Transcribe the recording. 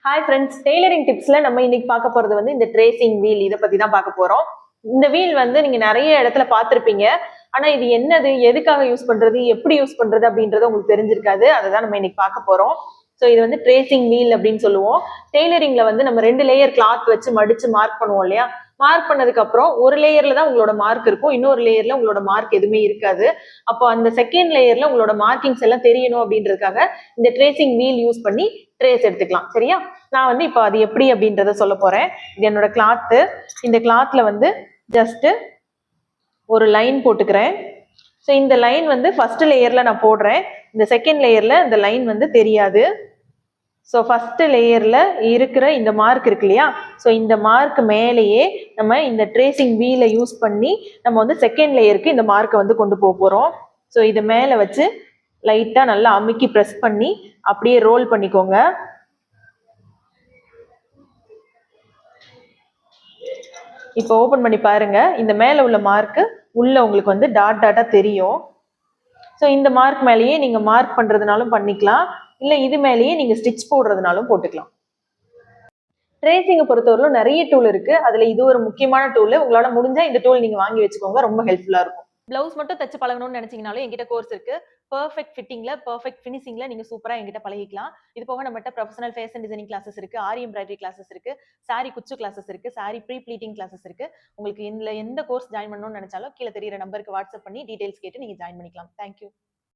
Hi friends, tailoring டிப்ஸ்ல நம்ம இன்னைக்கு பார்க்க போறது வந்து இந்த ட்ரேசிங் வீல். இதை பத்தி தான் பார்க்க போறோம். இந்த வீல் வந்து நீங்க நிறைய இடத்துல பார்த்திருப்பீங்க. ஆனா இது என்னது, எதுக்காக யூஸ் பண்றது, எப்படி யூஸ் பண்றது அப்படின்றது உங்களுக்கு தெரிஞ்சிருக்காது. அதை தான் நம்ம இன்னைக்கு பார்க்க போறோம். ஸோ இது வந்து ட்ரேசிங் வீல் அப்படின்னு சொல்லுவோம். டெய்லரிங்ல வந்து நம்ம 2 லேயர் கிளாத் வச்சு மடிச்சு மார்க் பண்ணுவோம் இல்லையா? மார்க் பண்ணதுக்கு அப்புறம் ஒரு லேயர்ல தான் உங்களோட மார்க் இருக்கும், இன்னொரு லேயர்ல உங்களோட மார்க் எதுவுமே இருக்காது. அப்போ அந்த செகண்ட் லேயர்ல உங்களோட மார்க்கிங்ஸ் எல்லாம் தெரியணும் அப்படின்றதுக்காக இந்த ட்ரேசிங் வீல் யூஸ் பண்ணி ட்ரேஸ் எடுத்துக்கலாம். சரியா? நான் வந்து இப்போ அது எப்படி அப்படின்றத சொல்ல போறேன். இது என்னோட கிளாத்து. இந்த கிளாத்ல வந்து ஜஸ்ட் ஒரு லைன் போட்டுக்கிறேன். ஸோ இந்த லைன் வந்து ஃபர்ஸ்ட் லேயர்ல நான் போடுறேன். இந்த செகண்ட் லேயர்ல இந்த லைன் வந்து தெரியாது. ஸோ ஃபர்ஸ்ட் லேயர்ல இருக்கிற இந்த மார்க் இருக்கு இல்லையா? ஸோ இந்த மார்க் மேலேயே நம்ம இந்த ட்ரேசிங் வீலை யூஸ் பண்ணி நம்ம வந்து செகண்ட் லேயருக்கு இந்த மார்க்கை வந்து கொண்டு போக போறோம். ஸோ இது மேலே வச்சு லைட்டா நல்லா அமுக்கி ப்ரெஸ் பண்ணி அப்படியே ரோல் பண்ணிக்கோங்க. இப்போ ஓபன் பண்ணி பாருங்க. இந்த மேல உள்ள மார்க் உள்ள உங்களுக்கு வந்து டாட் டாட்டா தெரியும். ஸோ இந்த மார்க் மேலேயே நீங்க மார்க் பண்றதுனாலும் பண்ணிக்கலாம், இல்ல இது மேலேயே நீங்க ஸ்டிச் போடுறதுனாலும் போட்டுக்கலாம். ட்ரேசிங்கை பொறுத்தவரையிலும் நிறைய டூல் இருக்கு. அதுல இது ஒரு முக்கியமான டூல். உங்களால முடிஞ்சா இந்த டூல் நீங்க வாங்கி வச்சுக்கோங்க, ரொம்ப ஹெல்ப்ஃபுல்லா இருக்கும். பிளவுஸ் மட்டும் தச்சு பழகணும்னு நினைச்சீங்கனாலும் என்கிட்ட கோர்ஸ் இருக்கு. பெர்ஃபெக்ட் ஃபிட்டிங்ல, பெர்ஃபெக்ட் ஃபினிஷிங்ல நீங்க சூப்பரா என்கிட்ட பழகிக்கலாம். இது போக நம்மகிட்ட ப்ரொஃபஷனல் ஃபேஷன் டிசைனிங் கிளாஸஸ் இருக்கு, ஆரி எம்ப்ராய்டரி கிளாஸஸ் இருக்கு, சாரி குச்சு கிளாஸஸ் இருக்கு, சாரி ப்ரீ ப்ளீட்டிங் கிளாஸஸ் இருக்கு. உங்களுக்கு இதுல எந்த கோர்ஸ் ஜாயின் பண்ணணும்னு நினைச்சாலும் கீழே தெரியுற நம்பருக்கு வாட்ஸ்அப் பண்ணி டீடைல்ஸ் கேட்டு நீங்க ஜாயின் பண்ணிக்கலாம். தேங்க்யூ.